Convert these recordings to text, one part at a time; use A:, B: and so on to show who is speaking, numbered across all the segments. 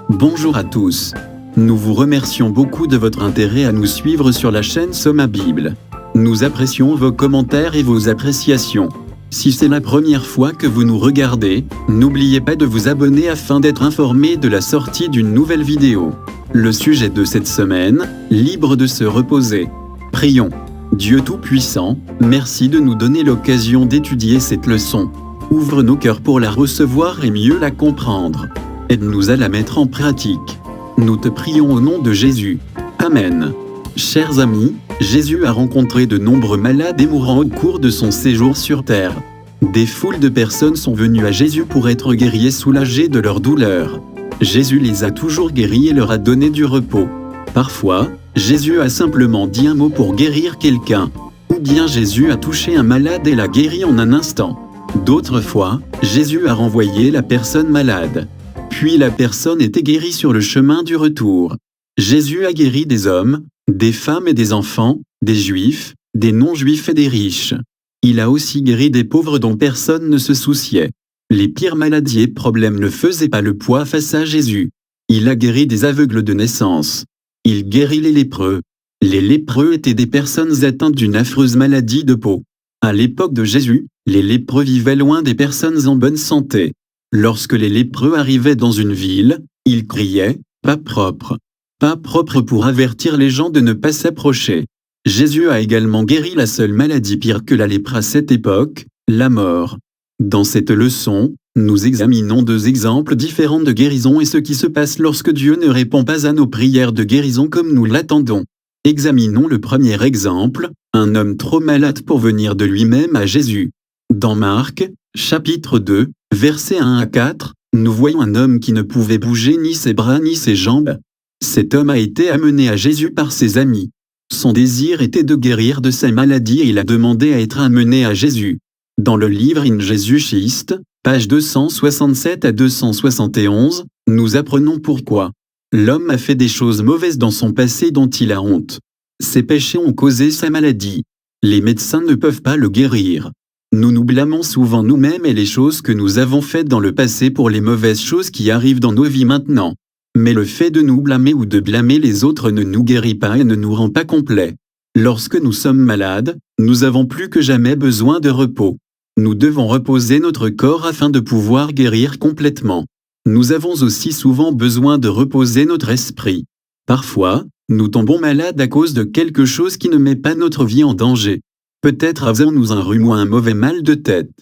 A: Bonjour à tous. Nous vous remercions beaucoup de votre intérêt à nous suivre sur la chaîne Soma Bible. Nous apprécions vos commentaires et vos appréciations. Si c'est la première fois que vous nous regardez, n'oubliez pas de vous abonner afin d'être informé de la sortie d'une nouvelle vidéo. Le sujet de cette semaine, libre de se reposer. Prions. Dieu Tout-Puissant, merci de nous donner l'occasion d'étudier cette leçon. Ouvre nos cœurs pour la recevoir et mieux la comprendre. Aide-nous à la mettre en pratique. Nous te prions au nom de Jésus. Amen. Chers amis, Jésus a rencontré de nombreux malades et mourants au cours de son séjour sur terre. Des foules de personnes sont venues à Jésus pour être guéries et soulagées de leurs douleurs. Jésus les a toujours guéris et leur a donné du repos. Parfois, Jésus a simplement dit un mot pour guérir quelqu'un. Ou bien Jésus a touché un malade et l'a guéri en un instant. D'autres fois, Jésus a renvoyé la personne malade. Puis la personne était guérie sur le chemin du retour. Jésus a guéri des hommes, des femmes et des enfants, des juifs, des non-juifs et des riches. Il a aussi guéri des pauvres dont personne ne se souciait. Les pires maladies et problèmes ne faisaient pas le poids face à Jésus. Il a guéri des aveugles de naissance. Il guérit les lépreux. Les lépreux étaient des personnes atteintes d'une affreuse maladie de peau. À l'époque de Jésus, les lépreux vivaient loin des personnes en bonne santé. Lorsque les lépreux arrivaient dans une ville, ils criaient « Pas propre ». Pas propre pour avertir les gens de ne pas s'approcher. Jésus a également guéri la seule maladie pire que la lèpre à cette époque, la mort. Dans cette leçon, nous examinons deux exemples différents de guérison et ce qui se passe lorsque Dieu ne répond pas à nos prières de guérison comme nous l'attendons. Examinons le premier exemple, un homme trop malade pour venir de lui-même à Jésus. Dans Marc, chapitre 2, versets 1 à 4, nous voyons un homme qui ne pouvait bouger ni ses bras ni ses jambes. Cet homme a été amené à Jésus par ses amis. Son désir était de guérir de sa maladie et il a demandé à être amené à Jésus. Dans le livre In Jesus Christ, pages 267 à 271, nous apprenons pourquoi. L'homme a fait des choses mauvaises dans son passé dont il a honte. Ses péchés ont causé sa maladie. Les médecins ne peuvent pas le guérir. Nous nous blâmons souvent nous-mêmes et les choses que nous avons faites dans le passé pour les mauvaises choses qui arrivent dans nos vies maintenant. Mais le fait de nous blâmer ou de blâmer les autres ne nous guérit pas et ne nous rend pas complets. Lorsque nous sommes malades, nous avons plus que jamais besoin de repos. Nous devons reposer notre corps afin de pouvoir guérir complètement. Nous avons aussi souvent besoin de reposer notre esprit. Parfois, nous tombons malades à cause de quelque chose qui ne met pas notre vie en danger. Peut-être avons-nous un rhume ou un mauvais mal de tête.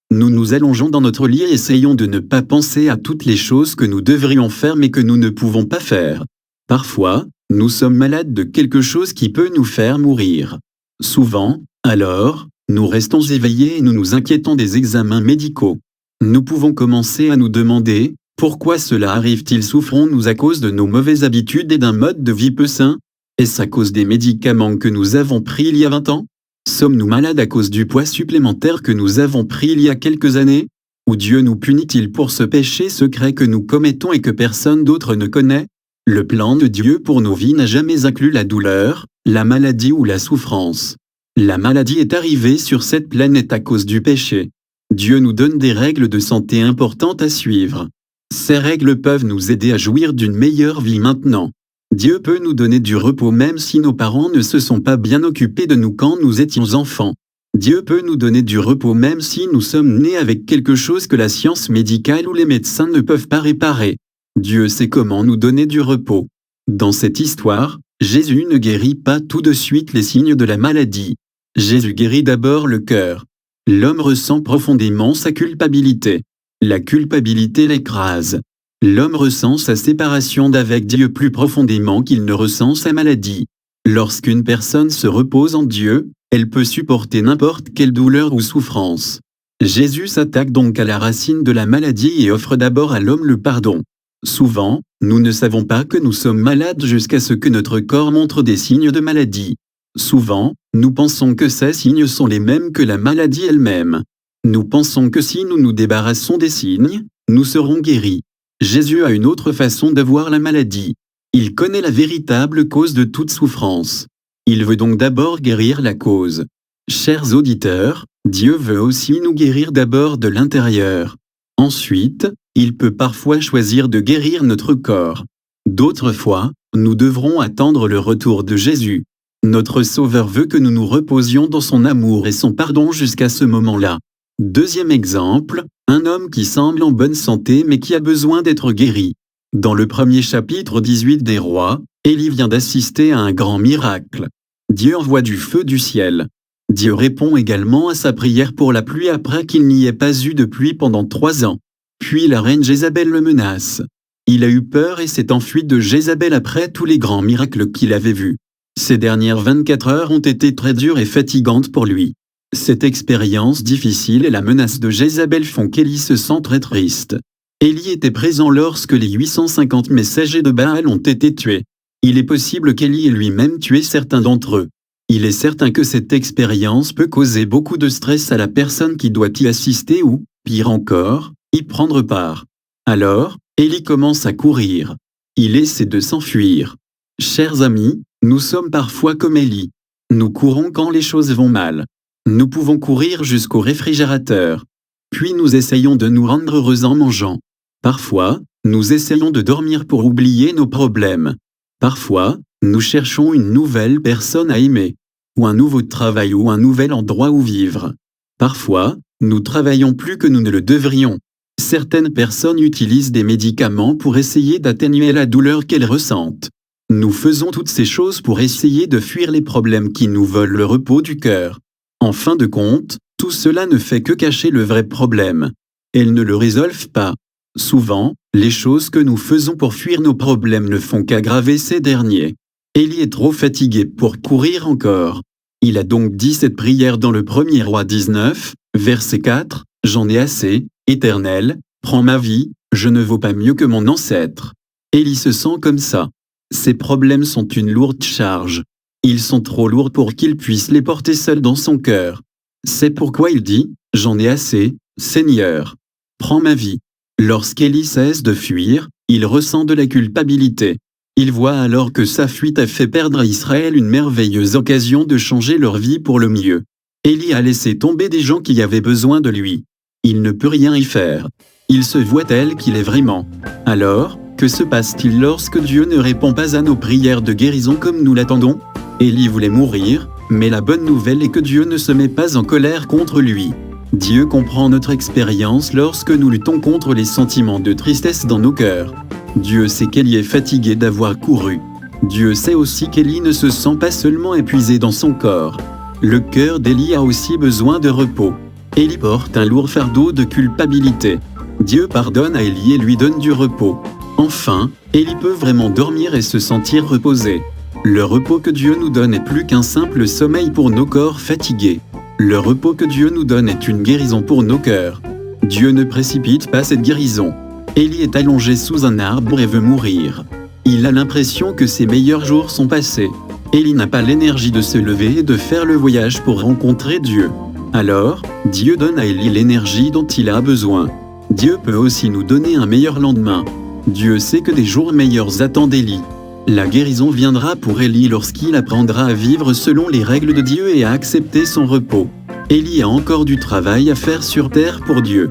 A: Nous nous allongeons dans notre lit et essayons de ne pas penser à toutes les choses que nous devrions faire mais que nous ne pouvons pas faire. Parfois, nous sommes malades de quelque chose qui peut nous faire mourir. Souvent, alors, nous restons éveillés et nous nous inquiétons des examens médicaux. Nous pouvons commencer à nous demander « Pourquoi cela arrive-t-il ? Souffrons-nous à cause de nos mauvaises habitudes et d'un mode de vie peu sain ? Est-ce à cause des médicaments que nous avons pris il y a 20 ans ? Sommes-nous malades à cause du poids supplémentaire que nous avons pris il y a quelques années ? Ou Dieu nous punit-il pour ce péché secret que nous commettons et que personne d'autre ne connaît ? Le plan de Dieu pour nos vies n'a jamais inclus la douleur, la maladie ou la souffrance. La maladie est arrivée sur cette planète à cause du péché. Dieu nous donne des règles de santé importantes à suivre. Ces règles peuvent nous aider à jouir d'une meilleure vie maintenant. Dieu peut nous donner du repos même si nos parents ne se sont pas bien occupés de nous quand nous étions enfants. Dieu peut nous donner du repos même si nous sommes nés avec quelque chose que la science médicale ou les médecins ne peuvent pas réparer. Dieu sait comment nous donner du repos. Dans cette histoire, Jésus ne guérit pas tout de suite les signes de la maladie. Jésus guérit d'abord le cœur. L'homme ressent profondément sa culpabilité. La culpabilité l'écrase. L'homme ressent sa séparation d'avec Dieu plus profondément qu'il ne ressent sa maladie. Lorsqu'une personne se repose en Dieu, elle peut supporter n'importe quelle douleur ou souffrance. Jésus s'attaque donc à la racine de la maladie et offre d'abord à l'homme le pardon. Souvent, nous ne savons pas que nous sommes malades jusqu'à ce que notre corps montre des signes de maladie. Souvent, nous pensons que ces signes sont les mêmes que la maladie elle-même. Nous pensons que si nous nous débarrassons des signes, nous serons guéris. Jésus a une autre façon de voir la maladie. Il connaît la véritable cause de toute souffrance. Il veut donc d'abord guérir la cause. Chers auditeurs, Dieu veut aussi nous guérir d'abord de l'intérieur. Ensuite, il peut parfois choisir de guérir notre corps. D'autres fois, nous devrons attendre le retour de Jésus. Notre Sauveur veut que nous nous reposions dans son amour et son pardon jusqu'à ce moment-là. Deuxième exemple, un homme qui semble en bonne santé mais qui a besoin d'être guéri. Dans le premier chapitre 18 des Rois, Élie vient d'assister à un grand miracle. Dieu envoie du feu du ciel. Dieu répond également à sa prière pour la pluie après qu'il n'y ait pas eu de pluie pendant 3 ans. Puis la reine Jézabel le menace. Il a eu peur et s'est enfui de Jézabel après tous les grands miracles qu'il avait vus. Ces dernières 24 heures ont été très dures et fatigantes pour lui. Cette expérience difficile et la menace de Jézabel font qu'Élie se sent très triste. Élie était présent lorsque les 850 messagers de Baal ont été tués. Il est possible qu'Élie ait lui-même tué certains d'entre eux. Il est certain que cette expérience peut causer beaucoup de stress à la personne qui doit y assister ou, pire encore, y prendre part. Alors, Élie commence à courir. Il essaie de s'enfuir. Chers amis, nous sommes parfois comme Élie. Nous courons quand les choses vont mal. Nous pouvons courir jusqu'au réfrigérateur. Puis nous essayons de nous rendre heureux en mangeant. Parfois, nous essayons de dormir pour oublier nos problèmes. Parfois, nous cherchons une nouvelle personne à aimer, ou un nouveau travail ou un nouvel endroit où vivre. Parfois, nous travaillons plus que nous ne le devrions. Certaines personnes utilisent des médicaments pour essayer d'atténuer la douleur qu'elles ressentent. Nous faisons toutes ces choses pour essayer de fuir les problèmes qui nous volent le repos du cœur. En fin de compte, tout cela ne fait que cacher le vrai problème. Elles ne le résolvent pas. Souvent, les choses que nous faisons pour fuir nos problèmes ne font qu'aggraver ces derniers. Élie est trop fatigué pour courir encore. Il a donc dit cette prière dans le 1er Roi 19, verset 4, « J'en ai assez, Éternel, prends ma vie, je ne vaux pas mieux que mon ancêtre. » Élie se sent comme ça. Ses problèmes sont une lourde charge. Ils sont trop lourds pour qu'il puisse les porter seul dans son cœur. C'est pourquoi il dit, « J'en ai assez, Seigneur. Prends ma vie. » Lorsqu'Élie cesse de fuir, il ressent de la culpabilité. Il voit alors que sa fuite a fait perdre à Israël une merveilleuse occasion de changer leur vie pour le mieux. Élie a laissé tomber des gens qui avaient besoin de lui. Il ne peut rien y faire. Il se voit tel qu'il est vraiment. Alors, que se passe-t-il lorsque Dieu ne répond pas à nos prières de guérison comme nous l'attendons? Élie voulait mourir, mais la bonne nouvelle est que Dieu ne se met pas en colère contre lui. Dieu comprend notre expérience lorsque nous luttons contre les sentiments de tristesse dans nos cœurs. Dieu sait qu'Élie est fatigué d'avoir couru. Dieu sait aussi qu'Élie ne se sent pas seulement épuisé dans son corps. Le cœur d'Élie a aussi besoin de repos. Élie porte un lourd fardeau de culpabilité. Dieu pardonne à Élie et lui donne du repos. Enfin, Élie peut vraiment dormir et se sentir reposé. Le repos que Dieu nous donne n'est plus qu'un simple sommeil pour nos corps fatigués. Le repos que Dieu nous donne est une guérison pour nos cœurs. Dieu ne précipite pas cette guérison. Élie est allongé sous un arbre et veut mourir. Il a l'impression que ses meilleurs jours sont passés. Élie n'a pas l'énergie de se lever et de faire le voyage pour rencontrer Dieu. Alors, Dieu donne à Élie l'énergie dont il a besoin. Dieu peut aussi nous donner un meilleur lendemain. Dieu sait que des jours meilleurs attendent Élie. La guérison viendra pour Élie lorsqu'il apprendra à vivre selon les règles de Dieu et à accepter son repos. Élie a encore du travail à faire sur terre pour Dieu.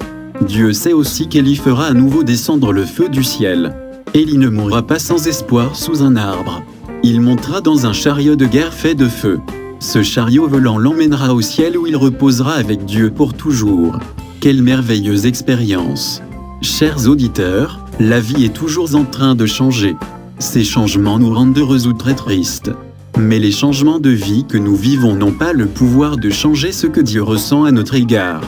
A: Dieu sait aussi qu'Élie fera à nouveau descendre le feu du ciel. Élie ne mourra pas sans espoir sous un arbre. Il montera dans un chariot de guerre fait de feu. Ce chariot volant l'emmènera au ciel où il reposera avec Dieu pour toujours. Quelle merveilleuse expérience! Chers auditeurs, la vie est toujours en train de changer. Ces changements nous rendent heureux ou très tristes. Mais les changements de vie que nous vivons n'ont pas le pouvoir de changer ce que Dieu ressent à notre égard.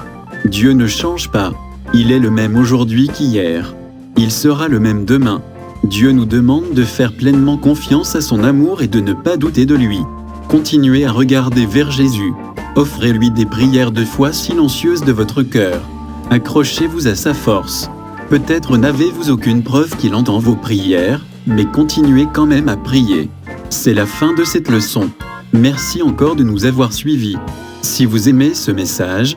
A: Dieu ne change pas. Il est le même aujourd'hui qu'hier. Il sera le même demain. Dieu nous demande de faire pleinement confiance à son amour et de ne pas douter de lui. Continuez à regarder vers Jésus. Offrez-lui des prières de foi silencieuses de votre cœur. Accrochez-vous à sa force. Peut-être n'avez-vous aucune preuve qu'il entend vos prières, mais continuez quand même à prier. C'est la fin de cette leçon. Merci encore de nous avoir suivis. Si vous aimez ce message,